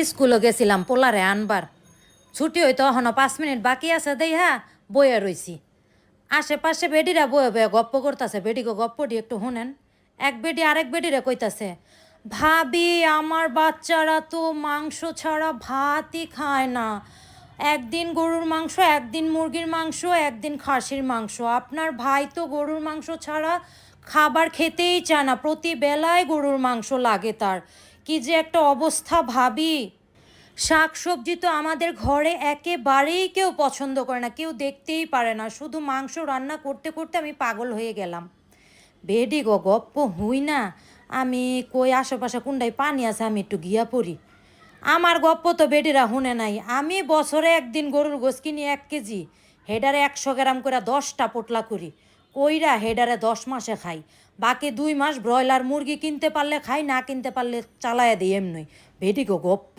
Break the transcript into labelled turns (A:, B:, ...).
A: স্কুলে গেছিলাম পোলারে আনবার, ছুটি হইতো এখনো 5 মিনিট বাকি আছে দেই হ্যাঁ বইয়া রইছি। আশেপাশে বেডিরা বয়ে বয়ে গপ্প করতেছে, বেডিকে গপ্পটি একটু শুনেন। এক বেডি আরেক বেডিরে কইতাছে, ভাবি আমার বাচ্চারা তো মাংস ছাড়া ভাতই খায় না, একদিন গরুর মাংস, একদিন মুরগির মাংস, একদিন খাসির মাংস। আপনার ভাই তো গরুর মাংস ছাড়া খাবার খেতেই চায় না, প্রতি বেলায় গরুর মাংস লাগে তার। কি যে একটা অবস্থা ভাবি। শাক সবজি তো আমাদের ঘরে একেবারেই কেউ পছন্দ করে না, কেউ দেখতেই পারে না, শুধু মাংস রান্না করতে করতে আমি পাগল হয়ে গেলাম। বেডি গো গপ্প হুই না, আমি কই আশেপাশে কুন্ডায় পানি আছে আমি একটু গিয়া পড়ি। আমার গপ্প তো বেডিরা শুনে নাই। আমি বছরে একদিন গরুর গোস কিনি 1 কেজি, হেডারে 100 গ্রাম করে 10টা পোটলা করি, কইরা হেডারে 10 মাসে খাই। বাকি 2 মাস ব্রয়লার মুরগি কিনতে পারলে খাই, না কিনতে পারলে চালায় দিই এমনি। বেডি গো গপ্প।